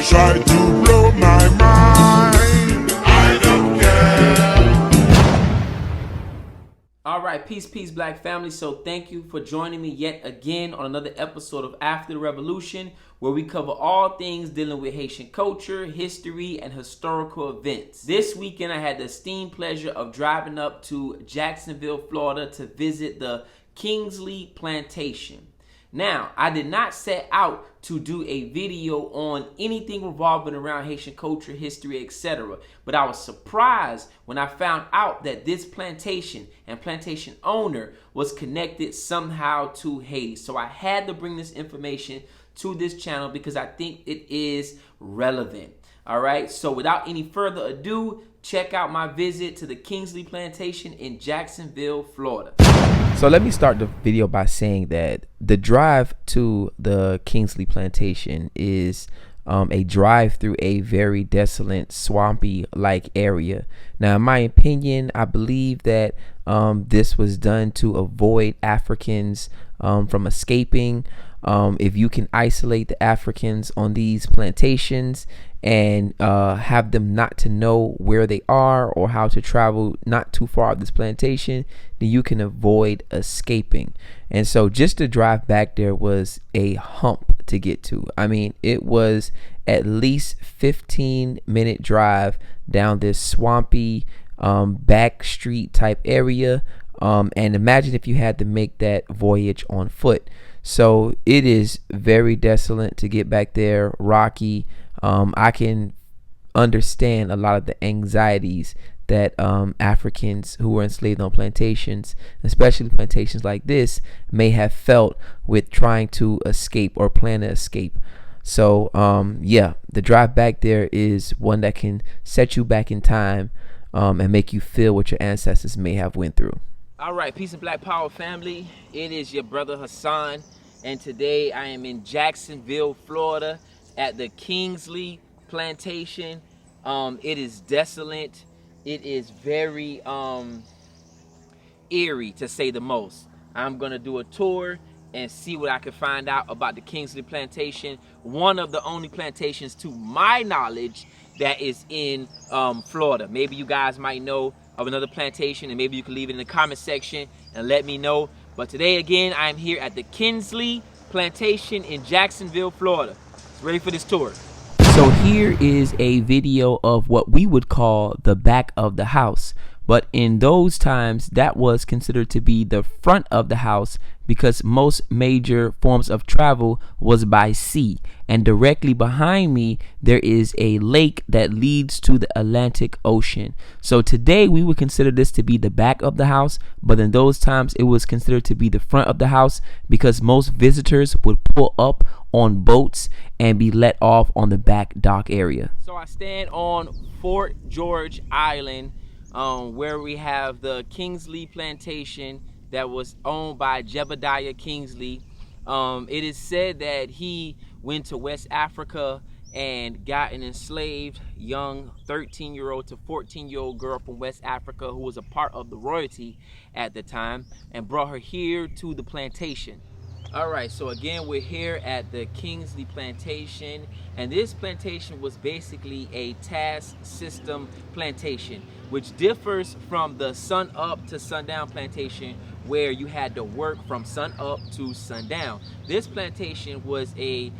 try to blow my mind. I don't care. All right, peace, black family. So thank you for joining me yet again on another episode of After the Revolution, where we cover all things dealing with Haitian culture, history, and historical events. This weekend, I had the esteemed pleasure of driving up to Jacksonville, Florida to visit the Kingsley Plantation. Now, I did not set out to do a video on anything revolving around Haitian culture, history, etc. But I was surprised when I found out that this plantation and plantation owner was connected somehow to Haiti. So I had to bring this information to this channel because I think it is relevant. All right, so without any further ado, check out my visit to the Kingsley Plantation in Jacksonville, Florida. So let me start the video by saying that the drive to the Kingsley Plantation is a drive through a very desolate, swampy-like area. Now, in my opinion, I believe that this was done to avoid Africans from escaping. If you can isolate the Africans on these plantations and have them not to know where they are or how to travel not too far of this plantation, then you can avoid escaping. And so just the drive back there was a hump to get to. I mean, it was at least 15-minute drive down this swampy back street type area. And imagine if you had to make that voyage on foot. So it is very desolate to get back there, rocky. I can understand a lot of the anxieties that Africans who were enslaved on plantations, especially plantations like this, may have felt with trying to escape or plan to escape. So yeah, the drive back there is one that can set you back in time and make you feel what your ancestors may have went through. All right, peace and black power family. It is your brother Hassan, and today I am in Jacksonville, Florida at the Kingsley Plantation. It is desolate. It is very eerie, to say the most. I'm gonna do a tour and see what I can find out about the Kingsley Plantation, one of the only plantations to my knowledge that is in Florida. Maybe you guys might know of another plantation, and maybe you can leave it in the comment section and let me know. But today again, I'm here at the Kingsley Plantation in Jacksonville, Florida. Ready for this tour. So here is a video of what we would call the back of the house. But in those times, that was considered to be the front of the house because most major forms of travel was by sea. And directly behind me, there is a lake that leads to the Atlantic Ocean. So today we would consider this to be the back of the house, but in those times it was considered to be the front of the house because most visitors would pull up on boats and be let off on the back dock area. So I stand on Fort George Island, where we have the Kingsley Plantation that was owned by Jebediah Kingsley. It is said that he went to West Africa and got an enslaved young 13-year-old to 14-year-old girl from West Africa who was a part of the royalty at the time and brought her here to the plantation. All right, so again, we're here at the Kingsley Plantation, and this plantation was basically a task system plantation, which differs from the sun up to sundown plantation where you had to work from sun up to sundown. This plantation was a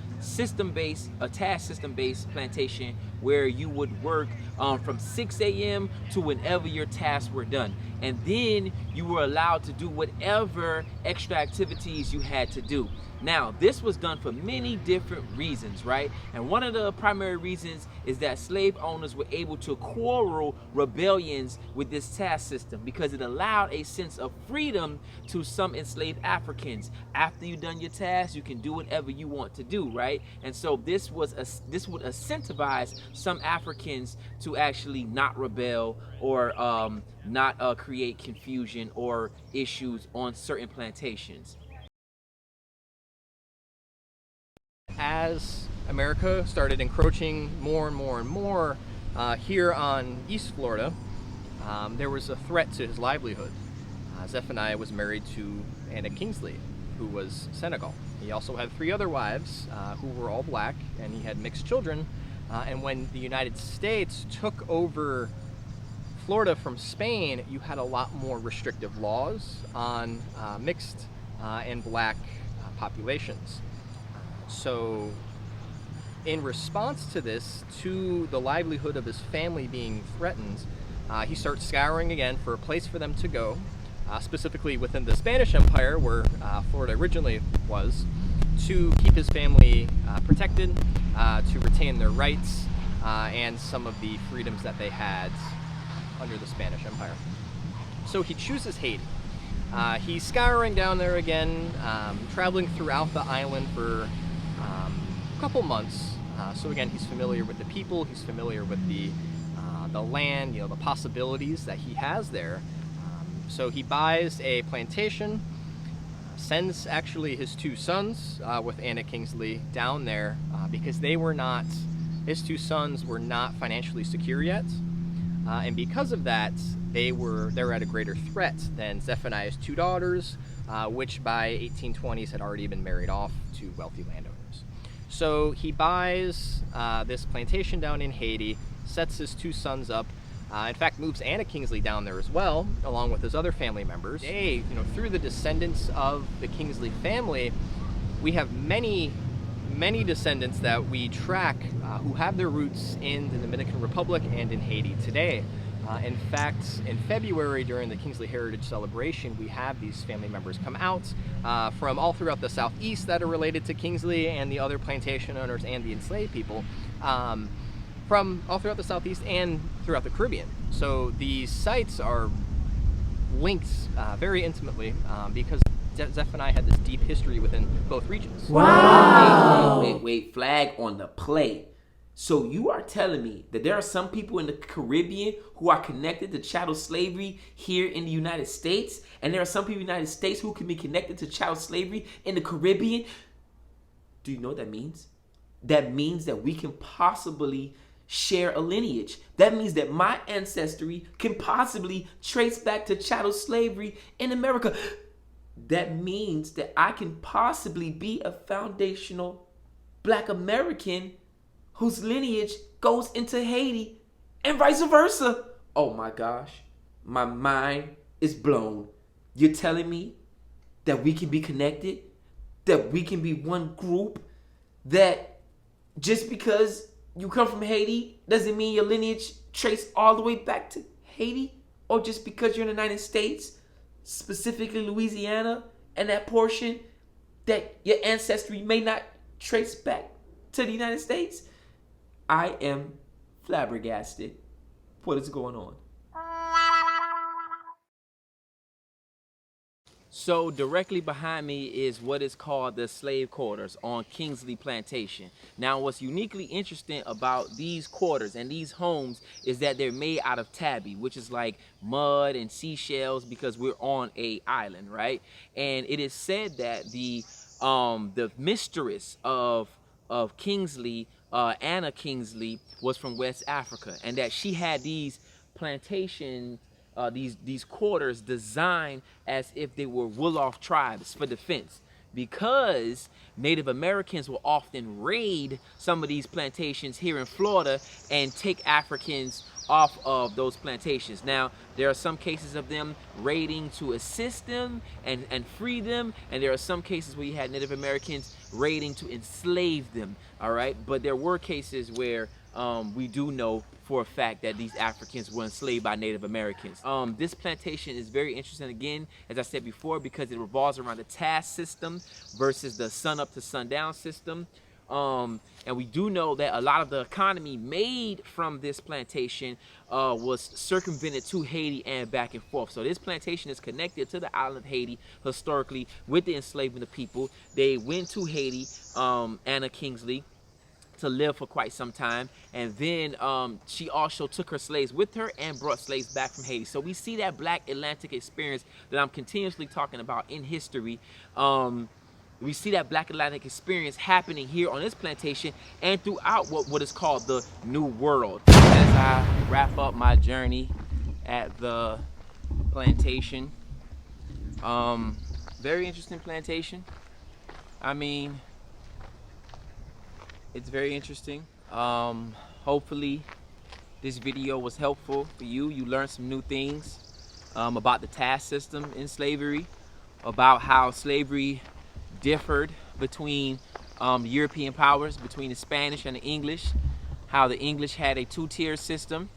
task system-based plantation where you would work from 6 a.m. to whenever your tasks were done. And then you were allowed to do whatever extra activities you had to do. Now, this was done for many different reasons, right? And one of the primary reasons is that slave owners were able to quarrel rebellions with this task system because it allowed a sense of freedom to some enslaved Africans. After you've done your task, you can do whatever you want to do, right? And so this would incentivize some Africans to actually not rebel or not create confusion or issues on certain plantations. As America started encroaching more and more here on East Florida, there was a threat to his livelihood. Zephaniah was married to Anna Kingsley, who was Senegal. He also had 3 other wives who were all black, and he had mixed children And when the United States took over Florida from Spain, you had a lot more restrictive laws on mixed and black populations. So in response to this, to the livelihood of his family being threatened, he starts scouring again for a place for them to go, specifically within the Spanish Empire, where Florida originally was, to keep his family protected, to retain their rights, and some of the freedoms that they had under the Spanish Empire. So he chooses Haiti. He's scouring down there again, traveling throughout the island for a couple months. So again, he's familiar with the people, he's familiar with the land, the possibilities that he has there. So he buys a plantation, sends actually his two sons with Anna Kingsley down there because his two sons were not financially secure yet. And because of that, they're at a greater threat than Zephaniah's two daughters, which by 1820s had already been married off to wealthy landowners. So he buys this plantation down in Haiti, sets his two sons up, in fact moves Anna Kingsley down there as well, along with his other family members. Today, through the descendants of the Kingsley family, we have many descendants that we track who have their roots in the Dominican Republic and in Haiti today. In fact, in February during the Kingsley Heritage Celebration, we have these family members come out from all throughout the Southeast that are related to Kingsley and the other plantation owners and the enslaved people, from all throughout the Southeast and throughout the Caribbean. So these sites are linked very intimately because Zephaniah had this deep history within both regions. Wow. Wait, flag on the play. So you are telling me that there are some people in the Caribbean who are connected to chattel slavery here in the United States, and there are some people in the United States who can be connected to chattel slavery in the Caribbean? Do you know what that means? That means that we can possibly share a lineage. That means that my ancestry can possibly trace back to chattel slavery in America. That means that I can possibly be a foundational Black American whose lineage goes into Haiti and vice versa. Oh my gosh, my mind is blown. You're telling me that we can be connected, that we can be one group, that just because you come from Haiti doesn't mean your lineage trace all the way back to Haiti, or just because you're in the United States, specifically Louisiana and that portion, that your ancestry may not trace back to the United States? I am flabbergasted. What is going on? So directly behind me is what is called the slave quarters on Kingsley Plantation. Now what's uniquely interesting about these quarters and these homes is that they're made out of tabby, which is like mud and seashells, because we're on a island, right? And it is said that the mistress of Kingsley, Anna Kingsley, was from West Africa, and that she had these plantations, these quarters designed as if they were Wolof tribes for defense, because Native Americans will often raid some of these plantations here in Florida and take Africans off of those plantations. Now, there are some cases of them raiding to assist them and free them, and there are some cases where you had Native Americans raiding to enslave them, all right? But there were cases where we do know for a fact that these Africans were enslaved by Native Americans. This plantation is very interesting, again, as I said before, because it revolves around the task system versus the sun up to sundown system. And we do know that a lot of the economy made from this plantation was circumvented to Haiti and back and forth. So this plantation is connected to the island of Haiti historically with the enslavement of people. They went to Haiti, Anna Kingsley, to live for quite some time, and then she also took her slaves with her and brought slaves back from Haiti. So we see that Black Atlantic experience that I'm continuously talking about in history. We see that Black Atlantic experience happening here on this plantation and throughout what is called the New World. As I wrap up my journey at the plantation, very interesting plantation. I mean, it's very interesting. Hopefully this video was helpful for you. You learned some new things about the task system in slavery, about how slavery differed between the European powers, between the Spanish and the English, how the English had a two-tier system,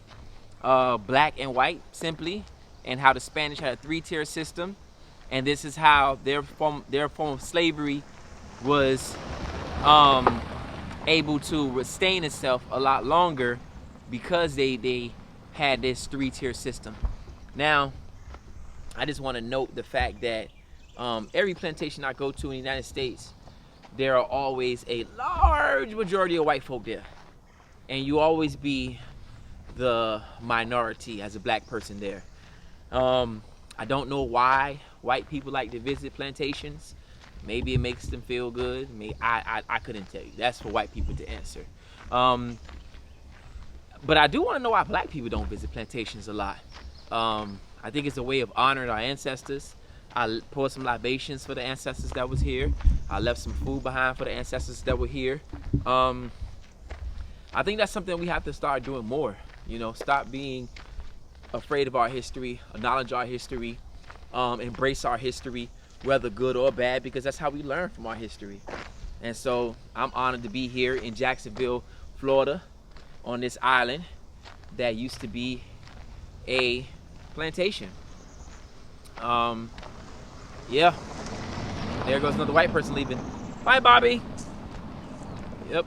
black and white simply, and how the Spanish had a three-tier system. And this is how their form of slavery was able to sustain itself a lot longer because they had this three-tier system. Now, I just want to note the fact that every plantation I go to in the United States, there are always a large majority of white folk there. And you always be the minority as a black person there. I don't know why white people like to visit plantations. Maybe it makes them feel good. I couldn't tell you. That's for white people to answer. But I do want to know why black people don't visit plantations a lot. I think it's a way of honoring our ancestors. I poured some libations for the ancestors that was here. I left some food behind for the ancestors that were here. I think that's something we have to start doing more. You know, stop being afraid of our history, acknowledge our history, embrace our history, whether good or bad, because that's how we learn from our history. And so I'm honored to be here in Jacksonville, Florida, on this island that used to be a plantation. Yeah, there goes another white person leaving. Bye, Bobby. Yep.